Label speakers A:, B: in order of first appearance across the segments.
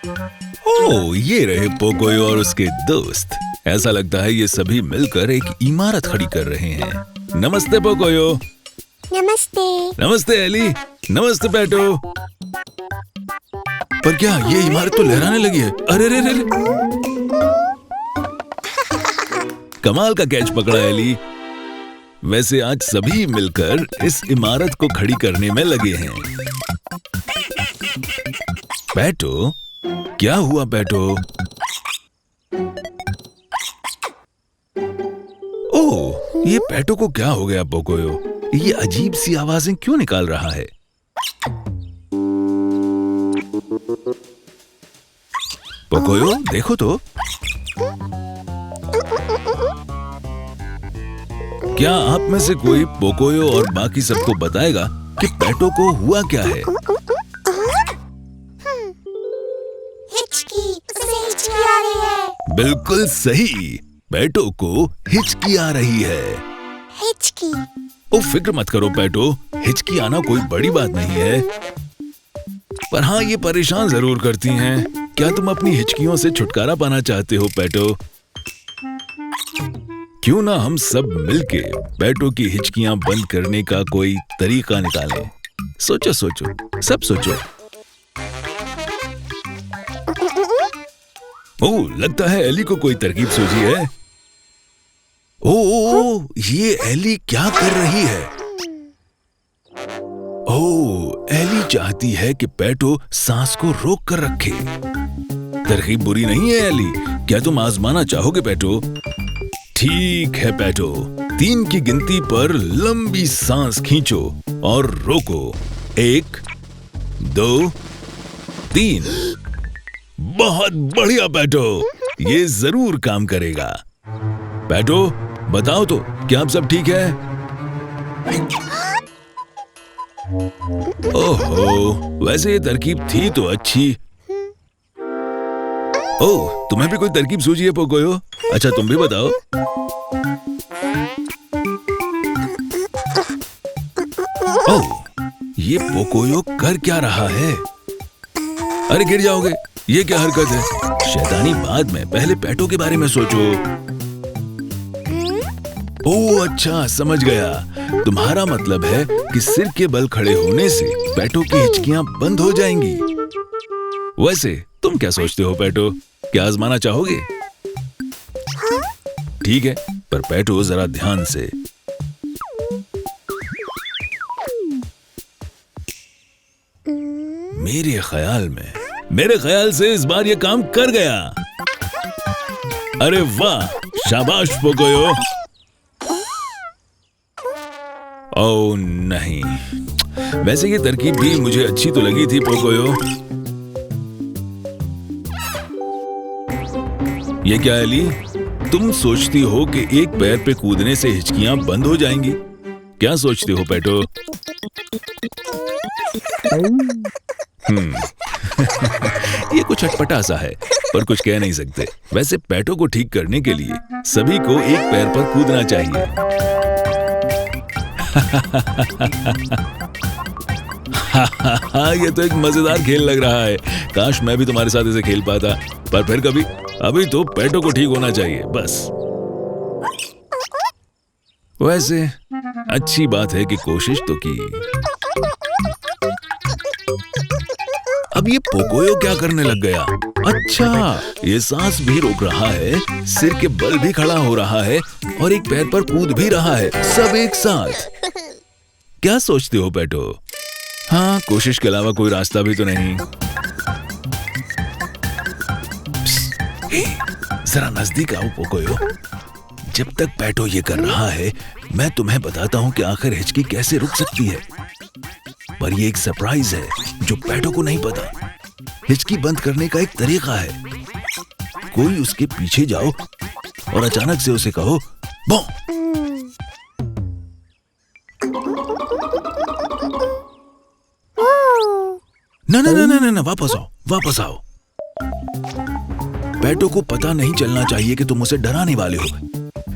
A: ओह, ये रहे पोकोयो और उसके दोस्त। ऐसा लगता है ये सभी मिलकर एक इमारत खड़ी कर रहे हैं। नमस्ते पोकोयो।
B: नमस्ते।
A: नमस्ते एली। नमस्ते पेटो। पर क्या ये इमारत तो लहराने लगी है? अरे रे रे रे। कमाल का कैच पकड़ा एली। वैसे आज सभी मिलकर इस इमारत को खड़ी करने में लगे हैं। पेटो, क्या हुआ पेटो? ओह, ये पेटो को क्या हो गया पोकोयो? ये अजीब सी आवाजें क्यों निकाल रहा है? पोकोयो, देखो तो। क्या आप में से कोई पोकोयो और बाकी सबको बताएगा कि पेटो को हुआ क्या है?
B: हिचकी आ रही है।
A: बिल्कुल सही, पेटो को हिचकी आ रही है।
B: हिचकी।
A: ओ, फिक्र मत करो पेटो, हिचकी आना कोई बड़ी बात नहीं है। पर हाँ, ये परेशान जरूर करती हैं। क्या तुम अपनी हिचकियों से छुटकारा पाना चाहते हो पेटो? क्यों ना हम सब मिलके पेटो की हिचकियां बंद करने का कोई तरीका निकालें। सोचो सोचो, सब सोचो। ओह, लगता है एली को कोई तरकीब सूझी है। ओह, ये एली क्या कर रही है? ओह, एली चाहती है कि पेटो सांस को रोक कर रखे। तरकीब बुरी नहीं है एली, क्या तुम आजमाना चाहोगे पेटो? ठीक है पेटो, 3 की गिनती पर लंबी सांस खींचो और रोको। 1, 2, 3। बहुत बढ़िया पेटो, ये जरूर काम करेगा। पेटो, बताओ तो, क्या आप सब ठीक है? ओहो, वैसे ये तरकीब थी तो अच्छी। ओह, तुम्हें भी कोई तरकीब सूझी है पोकोयो? अच्छा, तुम भी बताओ। ओह, ये पोकोयो कर क्या रहा है? अरे गिर जाओगे, ये क्या हरकत है? शैतानी बाद में, पहले पेटो के बारे में सोचो। ओह अच्छा, समझ गया। तुम्हारा मतलब है कि सिर के बल खड़े होने से पेटो की हिचकियां बंद हो जाएंगी। वैसे तुम क्या सोचते हो पेटो? क्या आजमाना चाहोगे? ठीक है, पर पेटो जरा ध्यान से। मेरे ख्याल से इस बार ये काम कर गया। अरे वाह, शाबाश पोकोयो। ओह नहीं, वैसे ये तरकीब भी मुझे अच्छी तो लगी थी पोकोयो। ये क्या एली, तुम सोचती हो कि एक पैर पे कूदने से हिचकियां बंद हो जाएंगी? क्या सोचती हो पेटो? ये कुछ अटपटा सा है, पर कुछ कह नहीं सकते। वैसे पेटो को ठीक करने के लिए सभी को एक पैर पर कूदना चाहिए। ये तो एक मजेदार खेल लग रहा है। काश मैं भी तुम्हारे साथ इसे खेल पाता, पर फिर कभी। अभी तो पेटो को ठीक होना चाहिए बस। वैसे अच्छी बात है कि कोशिश तो की। अब ये पोकोयो क्या करने लग गया? अच्छा, ये सांस भी रोक रहा है, सिर के बल भी खड़ा हो रहा है और एक पैर पर कूद भी रहा है, सब एक साथ। क्या सोचते हो पेटो? हाँ, कोशिश के अलावा कोई रास्ता भी तो नहीं। जरा नजदीक आओ पोकोयो। जब तक पेटो ये कर रहा है, मैं तुम्हें बताता हूँ कि आखिर हिचकी कैसे रुक सकती है। पर ये एक सरप्राइज है जो पेटो को नहीं पता। हिचकी बंद करने का एक तरीका है। कोई उसके पीछे जाओ और अचानक से उसे कहो, बॉ। ना ना ना ना ना, वापस आओ, वापस आओ। पेटो को पता नहीं चलना चाहिए कि तुम उसे डराने वाले हो।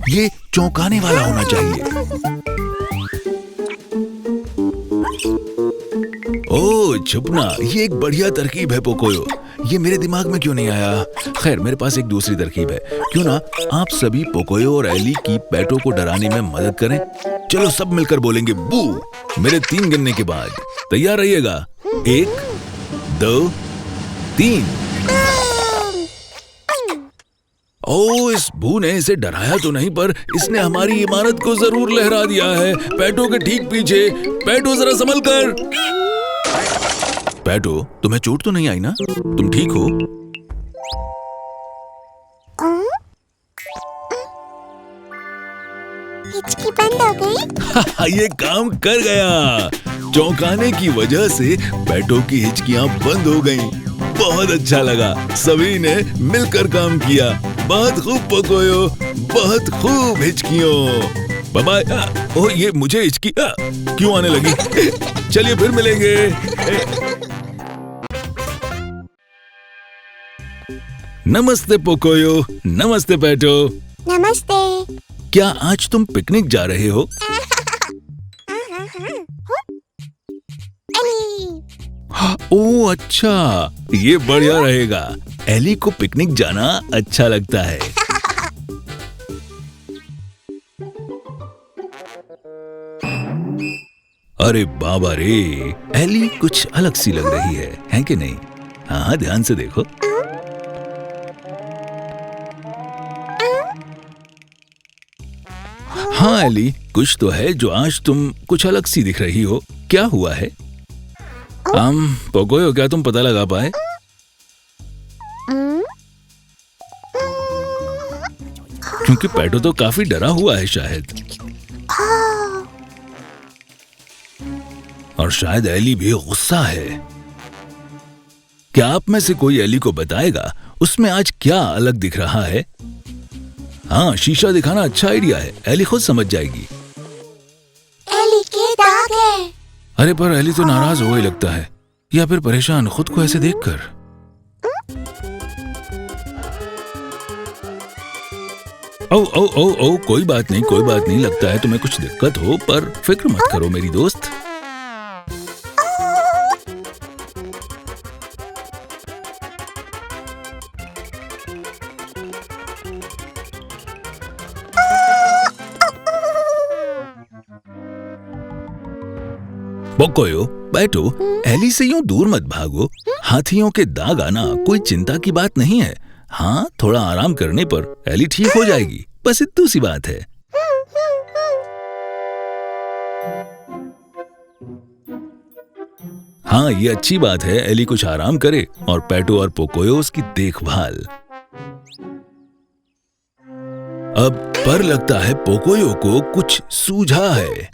A: ये चौंकाने वाला होना चाहिए। ओह, छुपना ये एक बढ़िया तरकीब है पोकोयो। ये मेरे दिमाग में क्यों नहीं आया? खैर, मेरे पास एक दूसरी तरकीब है। क्यों ना आप सभी पोकोयो और एली की पेटो को डराने में मदद करें। चलो सब मिलकर बोलेंगे बू मेरे 3 गिनने के बाद। तैयार रहिएगा। 1 2 3। ओ, इस बू ने इसे डराया तो नहीं, पर इसने हमारी इमारत को जरूर लहरा दिया है। पेटो के ठीक पीछे। पेटो जरा संभल कर। पेटो, तुम्हें चोट तो नहीं आई ना? तुम ठीक हो?
B: हिचकी बंद हो गई।
A: ये काम कर गया। चौंकाने की वजह से पेटो की हिचकियां बंद हो गईं। बहुत अच्छा लगा। सभी ने मिलकर काम किया। बहुत खूब पोकोयो, बहुत खूब हिचकियों। Bye bye. ओह, ये मुझे हिचकी क्यों आने लगी? चलिए फिर मिलेंगे। नमस्ते पोकोयो। नमस्ते पेटो।
B: नमस्ते।
A: क्या आज तुम पिकनिक जा रहे हो?
B: एली।
A: ओह अच्छा, ये बढ़िया रहेगा। एली को पिकनिक जाना अच्छा लगता है। अरे बाबा रे, एली कुछ अलग सी लग रही है कि नहीं? हाँ, ध्यान से देखो। हाँ एली, कुछ तो है जो आज तुम कुछ अलग सी दिख रही हो। क्या हुआ है? पोकोयो, क्या तुम पता लगा पाए? क्योंकि पेटो तो काफी डरा हुआ है शायद। और शायद एली भी गुस्सा है। क्या आप में से कोई एली को बताएगा उसमें आज क्या अलग दिख रहा है? हाँ, शीशा दिखाना अच्छा आइडिया है। एली खुद समझ जाएगी।
B: एली के दाग है।
A: अरे पर एली तो नाराज हो ही लगता है, या फिर परेशान खुद को ऐसे देखकर। ओ ओ ओ ओ, कोई बात नहीं, कोई बात नहीं। लगता है तुम्हें कुछ दिक्कत हो, पर फिक्र मत करो मेरी दोस्त। पोकोयो, बैठो। एली से यूं दूर मत भागो। हाथियों के दाग आना कोई चिंता की बात नहीं है। हाँ, थोड़ा आराम करने पर एली ठीक हो जाएगी। बस इतनी सी बात है। हाँ, ये अच्छी बात है। एली कुछ आराम करे और पेटो और पोकोयो उसकी देखभाल। अब पर लगता है पोकोयो को कुछ सूझा है।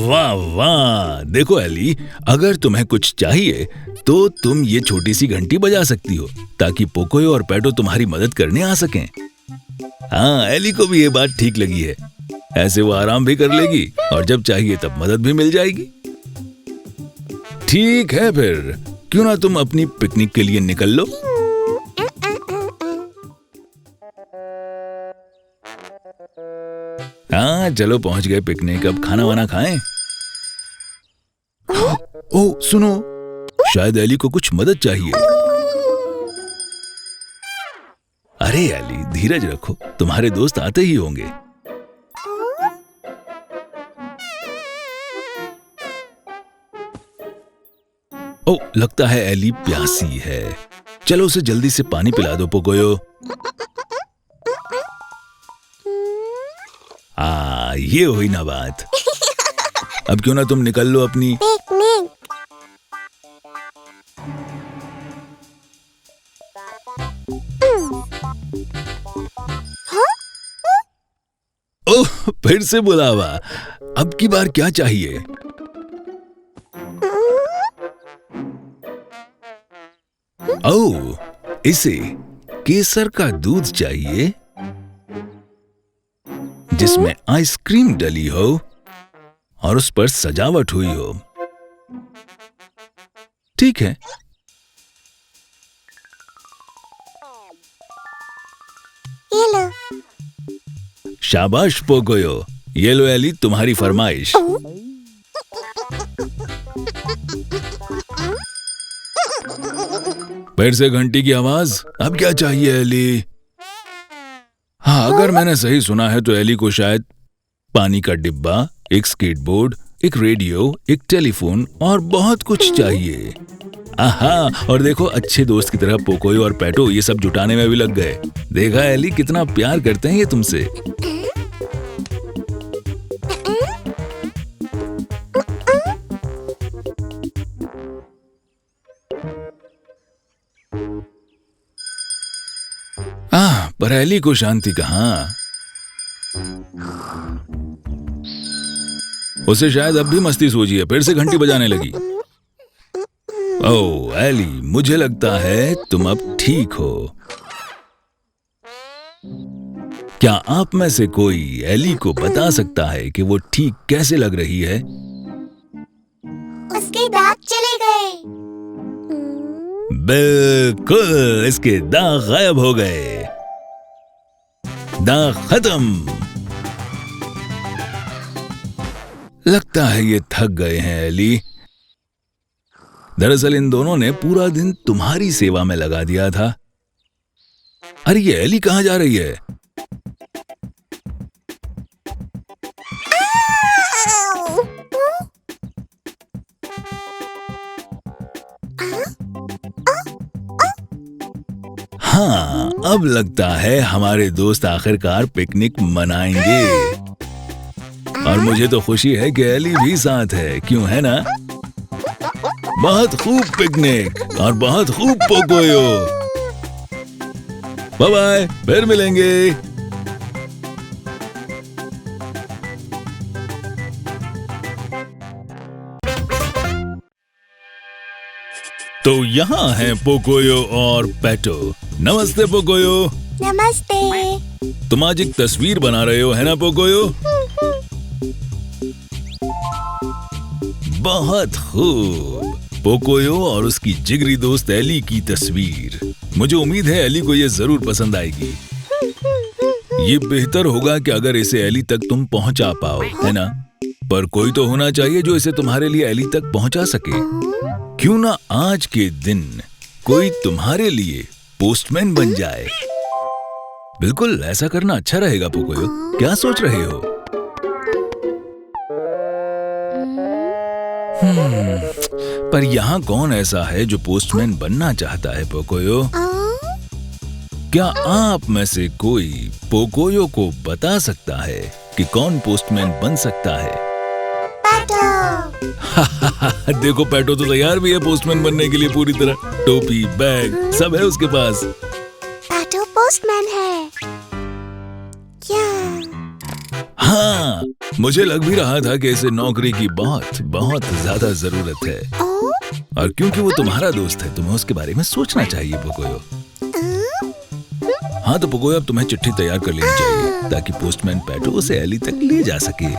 A: वाह वाह। देखो एली, अगर तुम्हें कुछ चाहिए तो तुम ये छोटी सी घंटी बजा सकती हो, ताकि पोकोयो और पेटो तुम्हारी मदद करने आ सकें। हाँ, एली को भी ये बात ठीक लगी है। ऐसे वो आराम भी कर लेगी और जब चाहिए तब मदद भी मिल जाएगी। ठीक है, फिर क्यों ना तुम अपनी पिकनिक के लिए निकल लो। हाँ, चलो पहुंच गए पिकनिक। अब खाना वाना खाएं। ओह सुनो, शायद एली को कुछ मदद चाहिए। अरे एली, धीरज रखो, तुम्हारे दोस्त आते ही होंगे। ओह, लगता है एली प्यासी है। चलो उसे जल्दी से पानी पिला दो पोकोयो। ये हुई ना बात। अब क्यों ना तुम निकल लो अपनी
B: पिकनिक।
A: ओह, फिर से बुलावा। अब की बार क्या चाहिए? ओह, इसे केसर का दूध चाहिए जिसमें आइसक्रीम डली हो और उस पर सजावट हुई हो। ठीक है।
B: ये लो।
A: शाबाश पोकोयो, ये लो एली, तुम्हारी फरमाइश। फिर से घंटी की आवाज। अब क्या चाहिए एली? हाँ, अगर मैंने सही सुना है तो एली को शायद पानी का डिब्बा, एक स्केटबोर्ड, एक रेडियो, एक टेलीफोन और बहुत कुछ चाहिए। आहा, और देखो अच्छे दोस्त की तरह पोकोयो और पेटो ये सब जुटाने में भी लग गए। देखा एली, कितना प्यार करते हैं ये तुमसे। पर एली को शांति कहाँ? उसे शायद अब भी मस्ती सूझी है, फिर से घंटी बजाने लगी। ओह एली, मुझे लगता है तुम अब ठीक हो। क्या आप में से कोई एली को बता सकता है कि वो ठीक कैसे लग रही है?
B: उसके दांत चले गए।
A: बिल्कुल, इसके दांत गायब हो गए। दांत खत्म। लगता है ये थक गए हैं एली। दरअसल इन दोनों ने पूरा दिन तुम्हारी सेवा में लगा दिया था। अरे ये एली कहाँ जा रही है? हाँ, अब लगता है हमारे दोस्त आखिरकार पिकनिक मनाएंगे। और मुझे तो खुशी है कि एली भी साथ है, क्यों है ना? बहुत खूब पिकनिक और बहुत खूब पोकोयो। बाय बाय, फिर मिलेंगे। तो यहाँ हैं पोकोयो और पेटो। नमस्ते पोकोयो।
B: नमस्ते।
A: तुम आज एक तस्वीर बना रहे हो, है ना पोकोयो? बहुत खूब। पोकोयो और उसकी जिगरी दोस्त एली की तस्वीर। मुझे उम्मीद है एली को ये जरूर पसंद आएगी। ये बेहतर होगा कि अगर इसे एली तक तुम पहुंचा पाओ, है ना? पर कोई तो होना चाहिए जो इसे तुम्हारे लिए एली तक पहुंचा सके। क्यों ना आज के दिन कोई तुम्हारे लिए पोस्टमैन बन जाए? बिल्कुल, ऐसा करना अच्छा रहेगा पोकोयो। क्या सोच रहे हो? पर यहाँ कौन ऐसा है जो पोस्टमैन बनना चाहता है पोकोयो? क्या आप में से कोई पोकोयो को बता सकता है कि कौन पोस्टमैन बन सकता है?
B: पेटो।
A: देखो पेटो तो तैयार भी है पोस्टमैन बनने के लिए पूरी तरह। टोपी, बैग सब है उसके पास।
B: पेटो पोस्टमैन है क्या?
A: हाँ, मुझे लग भी रहा था कि इसे नौकरी की बहुत बहुत ज्यादा जरूरत है। और क्योंकि वो तुम्हारा दोस्त है, तुम्हें उसके बारे में सोचना चाहिए पोकोयो। हाँ तो पोकोयो, अब तुम्हें चिट्ठी तैयार कर लेनी चाहिए ताकि पोस्टमैन पेटो उसे एली तक ले जा सके।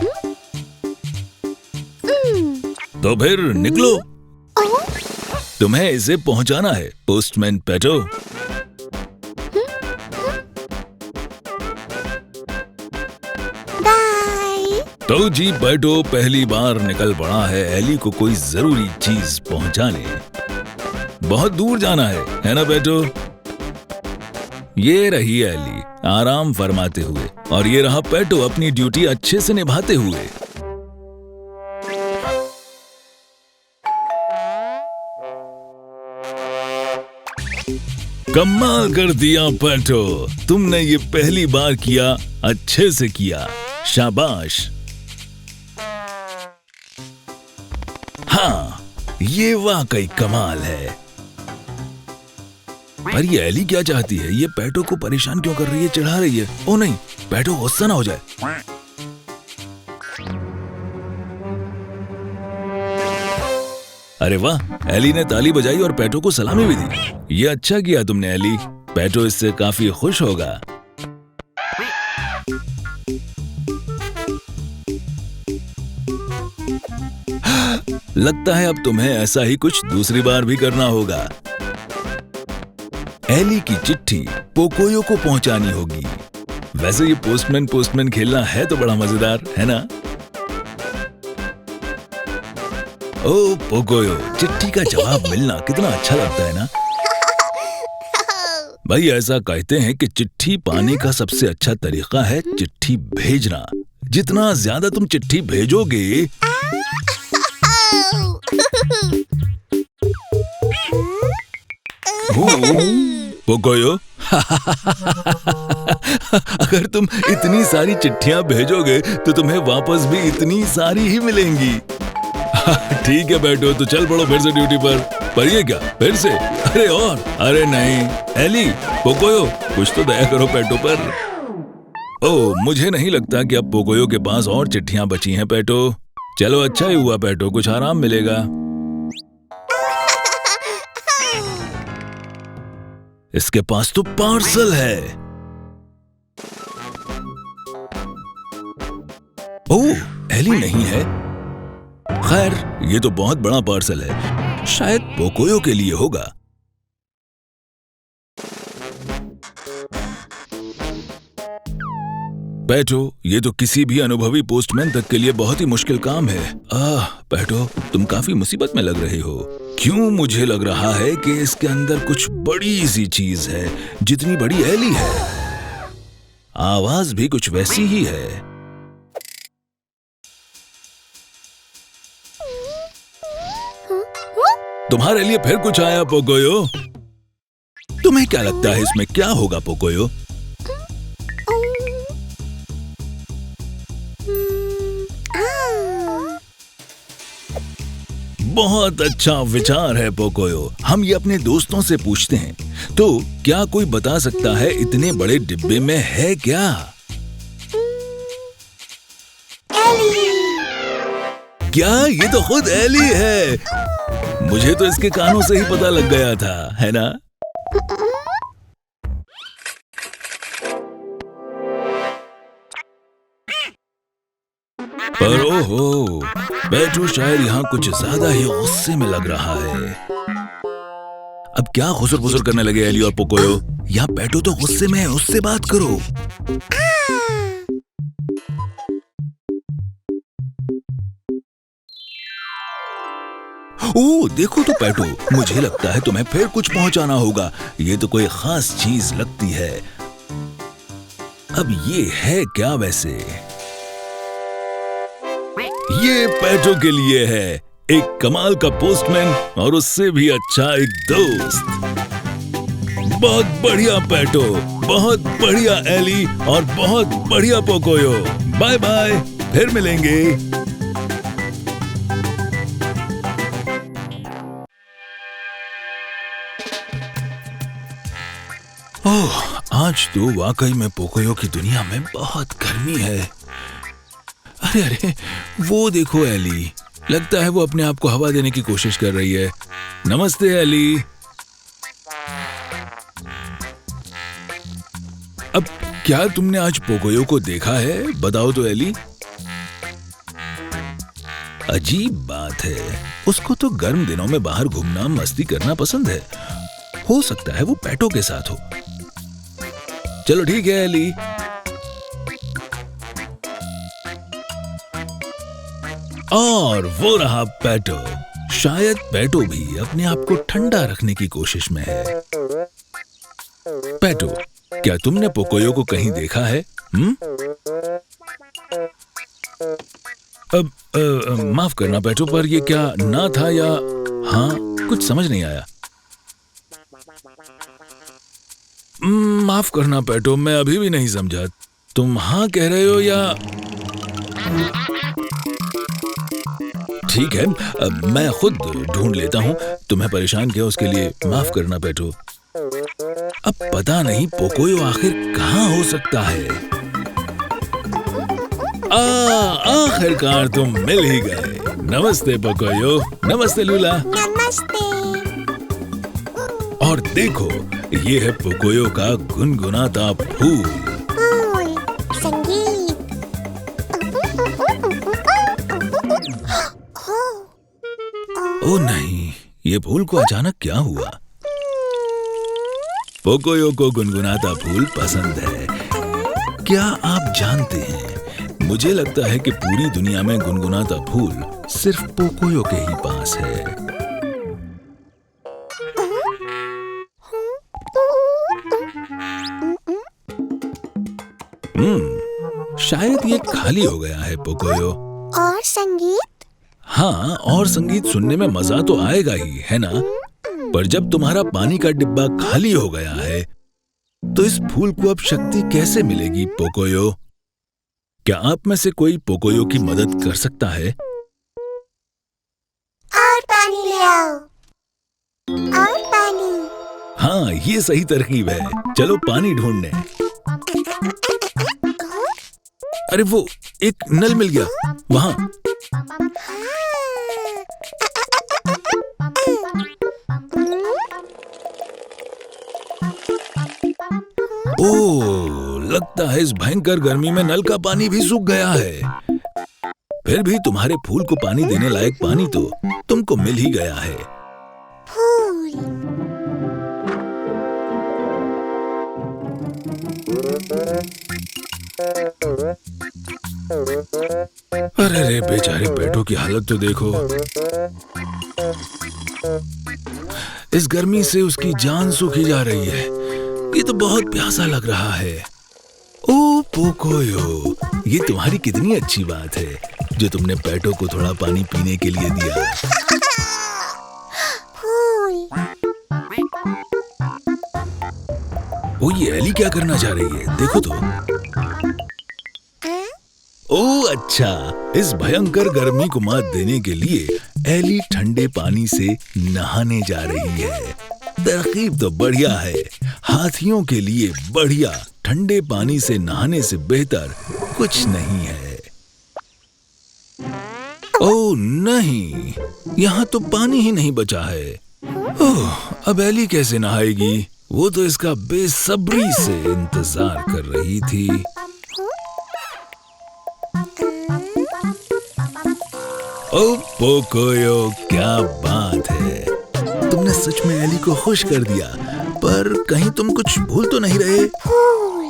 A: तो फिर निकलो, तुम्हें इसे पहुंचाना है पोस्टमैन पेटो। तो जी पेटो पहली बार निकल पड़ा है एली को कोई जरूरी चीज पहुंचाने। बहुत दूर जाना है ना पेटो? ये रही एली आराम फरमाते हुए, और ये रहा पेटो अपनी ड्यूटी अच्छे से निभाते हुए। कमाल कर दिया पेटो, तुमने ये पहली बार किया, अच्छे से किया, शाबाश। हाँ, ये वाकई कमाल है। पर ये एली क्या चाहती है? ये पेटो को परेशान क्यों कर रही है, चिढ़ा रही है? ओ नहीं, पेटो गुस्सा ना हो जाए। अरे वाह, एली ने ताली बजाई और पेटो को सलामी भी दी। ये अच्छा किया तुमने एली, पेटो इससे काफी खुश होगा। लगता है अब तुम्हें ऐसा ही कुछ दूसरी बार भी करना होगा। एली की चिट्ठी पोकोयो को पहुंचानी होगी। वैसे ये पोस्टमैन खेलना है तो बड़ा मजेदार है ना? ओ पोकोयो, चिट्ठी का जवाब मिलना कितना अच्छा लगता है ना? भाई ऐसा कहते हैं कि चिट्ठी पाने का सबसे अच्छा तरीका है चिट्ठी भेजना। जितना ज्यादा तुम चिट्ठी भेजोगे पोकोयो अगर तुम इतनी सारी चिट्ठियां भेजोगे तो तुम्हें वापस भी इतनी सारी ही मिलेंगी। ठीक है बैठो, तो चल पड़ो फिर से ड्यूटी पर ये क्या फिर से? अरे नहीं एली, पोकोयो कुछ तो दया करो पेटो पर। ओ मुझे नहीं लगता कि अब पोकोयो के पास और चिट्ठियां बची हैं पेटो। चलो अच्छा ही हुआ पेटो, कुछ आराम मिलेगा। इसके पास तो पार्सल है। ओह एली नहीं है। खैर ये तो बहुत बड़ा पार्सल है, शायद पोकोयो के लिए होगा। पेटो ये तो किसी भी अनुभवी पोस्टमैन तक के लिए बहुत ही मुश्किल काम है। पेटो तुम काफी मुसीबत में लग रहे हो। क्यों? मुझे लग रहा है कि इसके अंदर कुछ बड़ी सी चीज है, जितनी बड़ी एली है। आवाज भी कुछ वैसी ही है। तुम्हारे लिए फिर कुछ आया पोकोयो। तुम्हें क्या लगता है इसमें क्या होगा पोकोयो? बहुत अच्छा विचार है पोकोयो, हम ये अपने दोस्तों से पूछते हैं। तो क्या कोई बता सकता है इतने बड़े डिब्बे में है क्या?
B: एली।
A: क्या ये तो खुद एली है। मुझे तो इसके कानों से ही पता लग गया था, है ना? पर ओहो, बैटू शायद यहाँ कुछ ज्यादा ही गुस्से में लग रहा है। अब क्या खुसर-फुसर करने लगे एली और पोकोयो? यहाँ बैटू तो गुस्से में है, उससे बात करो। ओह देखो तो बैटू, मुझे लगता है तुम्हें फिर कुछ पहुंचाना होगा। ये तो कोई खास चीज लगती है। अब ये है क्या वैसे? ये पेटो के लिए है, एक कमाल का पोस्टमैन और उससे भी अच्छा एक दोस्त। बहुत बढ़िया पेटो, बहुत बढ़िया एली और बहुत बढ़िया पोकोयो। बाय बाय, फिर मिलेंगे। ओह आज तो वाकई में पोकोयो की दुनिया में बहुत गर्मी है। अरे वो देखो एली, लगता है वो अपने आप को हवा देने की कोशिश कर रही है। नमस्ते एली। अब क्या तुमने आज पोकोयो को देखा है? बताओ तो एली। अजीब बात है, उसको तो गर्म दिनों में बाहर घूमना मस्ती करना पसंद है। हो सकता है वो पेटो के साथ हो। चलो ठीक है एली। और वो रहा पेटो। शायद पेटो भी अपने आप को ठंडा रखने की कोशिश में है। पेटो, क्या तुमने पोकोयो को कहीं देखा है? माफ करना पेटो, पर ये क्या ना था या हाँ? कुछ समझ नहीं आया। माफ करना पेटो, मैं अभी भी नहीं समझा। तुम हाँ कह रहे हो या? ठीक है, अब मैं खुद ढूंढ लेता हूँ। तुम्हें परेशान किया उसके लिए माफ करना पेटो। अब पता नहीं पोकोयो आखिर कहाँ हो सकता है। आखिरकार तुम मिल ही गए। नमस्ते पोकोयो। नमस्ते लूला।
B: नमस्ते।
A: और देखो, ये है पोकोयो का गुनगुनाता फूल।
B: फूल, संगीत।
A: ओ नहीं, ये फूल को अचानक क्या हुआ? पोकोयो को गुनगुनाता फूल पसंद है। क्या आप जानते हैं, मुझे लगता है कि पूरी दुनिया में गुनगुनाता फूल सिर्फ पोकोयो के ही पास है। शायद ये खाली हो गया है पोकोयो।
B: और संगीत?
A: हाँ, और संगीत सुनने में मजा तो आएगा ही, है ना? पर जब तुम्हारा पानी का डिब्बा खाली हो गया है, तो इस फूल को अब शक्ति कैसे मिलेगी पोकोयो? क्या आप में से कोई पोकोयो की मदद कर सकता है?
B: और पानी ले आओ। और पानी।
A: हाँ, ये सही तरकीब है। चलो पानी ढूंढने। अरे वो एक नल मिल गया वहां। ओह, लगता है इस भयंकर गर्मी में नल का पानी भी सूख गया है। फिर भी तुम्हारे फूल को पानी देने लायक पानी तो तुमको मिल ही गया है।
B: फूल।
A: अरे रे, बेचारे पेटों की हालत तो देखो। इस गर्मी से उसकी जान सूखी जा रही है। ये तो बहुत प्यासा लग रहा है। ओ पोकोयो, ये तुम्हारी कितनी अच्छी बात है जो तुमने पेटों को थोड़ा पानी पीने के लिए दिया।
B: फूल।
A: ओ, ये एली क्या करना चाह रही है? देखो तो। ओ अच्छा, इस भयंकर गर्मी को मात देने के लिए एली ठंडे पानी से नहाने जा रही है। तरकीब तो बढ़िया है। हाथियों के लिए बढ़िया ठंडे पानी से नहाने से बेहतर कुछ नहीं है। ओ नहीं, यहाँ तो पानी ही नहीं बचा है। ओह, अब एली कैसे नहाएगी? वो तो इसका बेसब्री से इंतजार कर रही थी। ओ पोकोयो, क्या बात है! तुमने सच में एली को खुश कर दिया। पर कहीं तुम कुछ भूल तो नहीं रहे?
B: फूल।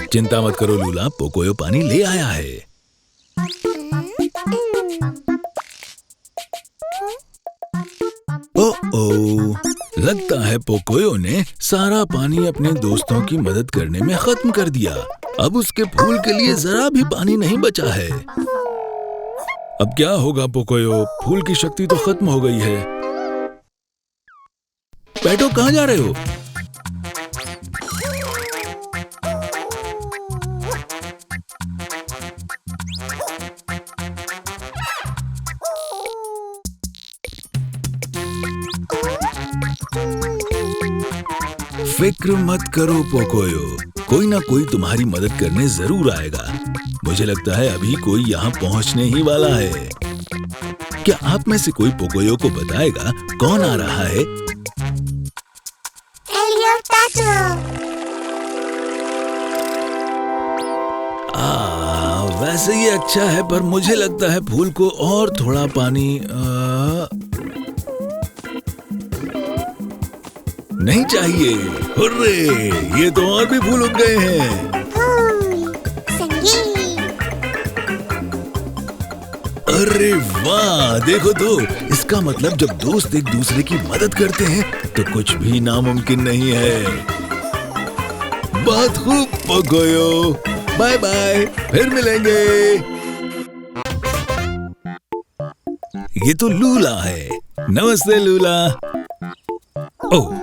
A: चिंता मत करो लूला, पोकोयो पानी ले आया है। ओ, लगता है पोकोयो ने सारा पानी अपने दोस्तों की मदद करने में खत्म कर दिया। अब उसके फूल के लिए जरा भी पानी नहीं बचा है। अब क्या होगा पोकोयो? फूल की शक्ति तो खत्म हो गई है। पेटो, कहाँ जा रहे हो? फिक्र मत करो पोकोयो, कोई ना कोई तुम्हारी मदद करने जरूर आएगा। मुझे लगता है अभी कोई यहाँ पहुँचने ही वाला है। क्या आप में से कोई पोकोयो को बताएगा कौन आ रहा है?
B: एली और पेटो।
A: वैसे ये अच्छा है, पर मुझे लगता है फूल को और थोड़ा पानी नहीं चाहिए। हुर्रे, ये तो और भी फूल उग गए हैं।
B: फूल। संगीत।
A: अरे वाह, देखो तो, इसका मतलब जब दोस्त एक दूसरे की मदद करते हैं तो कुछ भी नामुमकिन नहीं है। बहुत खूब पोकोयो, बाय बाय, फिर मिलेंगे। ये तो लूला है। नमस्ते लूला। ओह,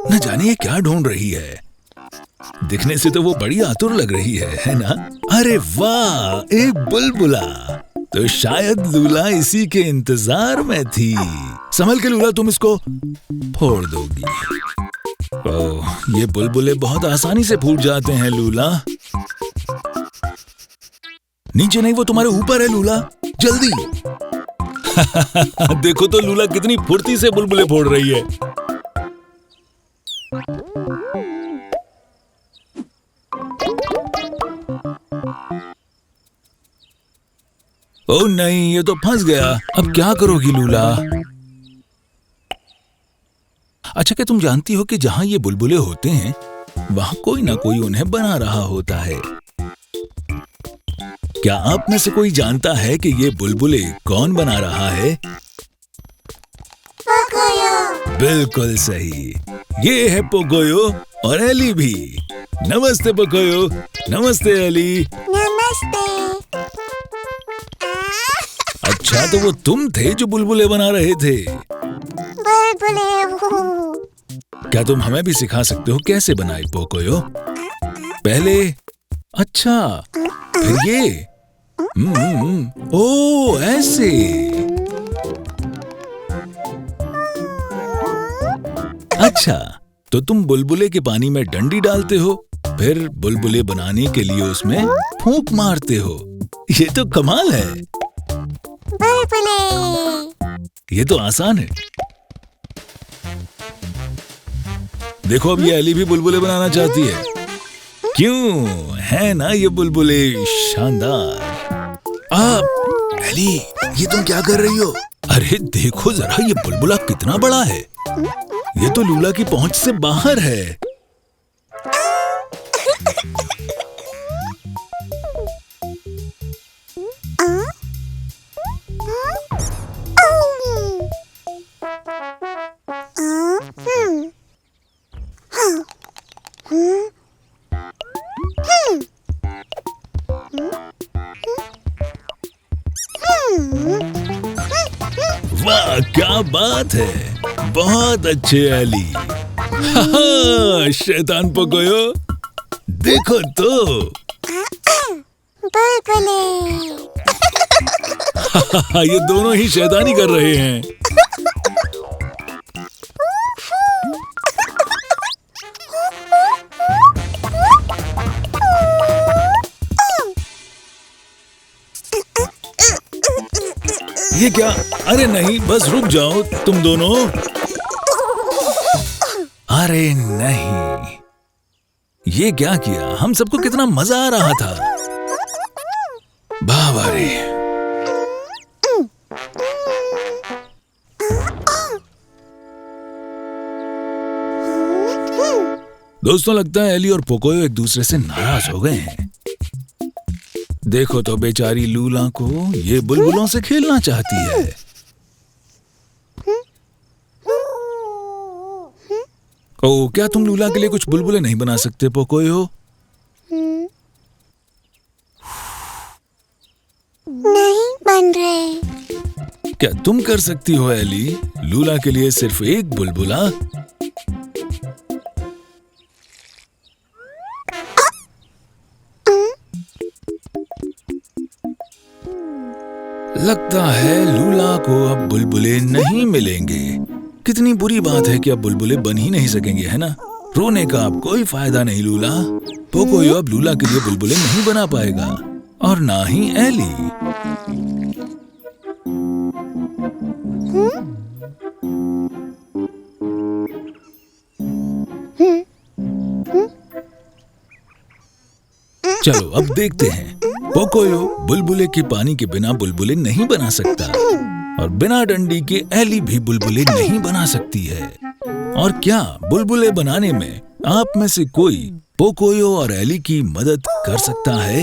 A: न जाने ये क्या ढूंढ रही है। दिखने से तो वो बड़ी आतुर लग रही है ना? अरे वाह, एक बुलबुला। तो शायद लूला इसी के इंतजार में थी। संभल के लूला, तुम इसको फोड़ दोगी। ओह, ये बुलबुले बहुत आसानी से फूट जाते हैं लूला। नीचे नहीं, वो तुम्हारे ऊपर है लूला, जल्दी। देखो तो लूला कितनी फुर्ती से बुलबुले फोड़ रही है। ओह नहीं, ये तो फंस गया। अब क्या करोगी लूला? अच्छा, क्या तुम जानती हो कि जहाँ ये बुलबुले होते हैं वहाँ कोई ना कोई उन्हें बना रहा होता है। क्या आप में से कोई जानता है कि ये बुलबुले कौन बना रहा है?
B: पोकोयो।
A: बिल्कुल सही, ये है पोकोयो और एली भी। नमस्ते पोकोयो, नमस्ते एली।
B: नमस्ते।
A: अच्छा, तो वो तुम थे जो बुलबुले बना रहे थे।
B: बुलबुले।
A: क्या तुम हमें भी सिखा सकते हो कैसे बनाए पोकोयो? पहले अच्छा, फिर ये। ओ ऐसे। अच्छा, तो तुम बुलबुले के पानी में डंडी डालते हो, फिर बुलबुले बनाने के लिए उसमें फूंक मारते हो। ये तो कमाल है।
B: बुलबुले।
A: ये तो आसान है। देखो, अब ये एली भी बुलबुले बनाना चाहती है। क्यों, है ना ये बुलबुले शानदार। एली, ये तुम क्या कर रही हो? अरे देखो जरा, ये बुलबुला कितना बड़ा है। ये तो लूला की पहुंच से बाहर है। वाह, क्या बात है, बहुत अच्छे एली। शैतान पोकोयो, देखो तो।
B: बुलबुले।
A: ये दोनों ही शैतानी कर रहे हैं। ये क्या? अरे नहीं, बस रुक जाओ तुम दोनों। अरे नहीं, ये क्या किया? हम सबको कितना मजा आ रहा था। बाबा रे। दोस्तों, लगता है एली और पोकोयो एक दूसरे से नाराज हो गए हैं। देखो तो बेचारी लूला को ये बुलबुलों से खेलना चाहती है। ओ, क्या तुम लूला के लिए कुछ बुलबुले नहीं बना सकते पोकोयो?
B: नहीं बन रहे।
A: क्या तुम कर सकती हो एली, लूला के लिए सिर्फ एक बुलबुला? लगता है लूला को अब बुलबुले नहीं मिलेंगे। कितनी बुरी बात है कि अब बुलबुले बन ही नहीं सकेंगे, है ना? रोने का अब कोई फायदा नहीं लूला। पोकोयो अब लूला के लिए बुलबुले नहीं बना पाएगा, और ना ही एली। चलो अब देखते हैं। पोकोयो बुलबुले के पानी के बिना बुलबुले नहीं बना सकता, और बिना डंडी के एली भी बुलबुले नहीं बना सकती है। और क्या बुलबुले बनाने में आप में से कोई पोकोयो और एली की मदद कर सकता है?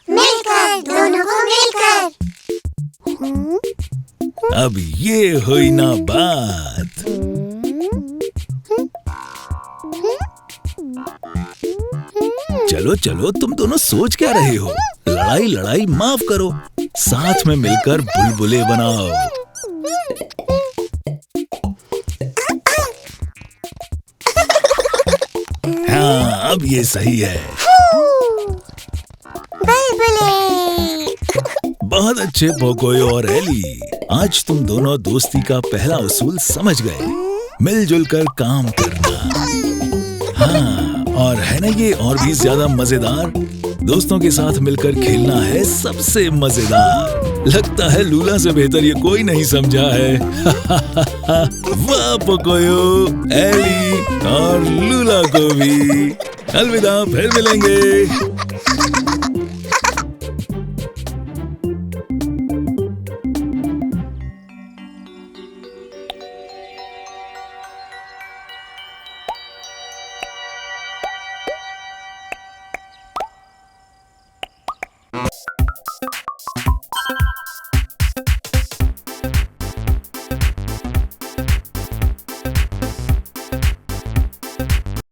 B: मिलकर, दोनों को मिलकर।
A: अब ये हुई ना बात। चलो चलो, तुम दोनों सोच क्या रहे हो? लड़ाई लड़ाई माफ करो, साथ में मिलकर बुलबुले बनाओ। हाँ, अब ये सही है।
B: बुलबुले।
A: बहुत अच्छे पोकोयो और एली, आज तुम दोनों दोस्ती का पहला उसूल समझ गए, मिलजुल कर काम करना। हाँ, और है ना ये और भी ज्यादा मजेदार? दोस्तों के साथ मिलकर खेलना है सबसे मजेदार। लगता है लूला से बेहतर ये कोई नहीं समझा है। वाह पोकोयो, एली और लूला को भी अलविदा, फिर मिलेंगे।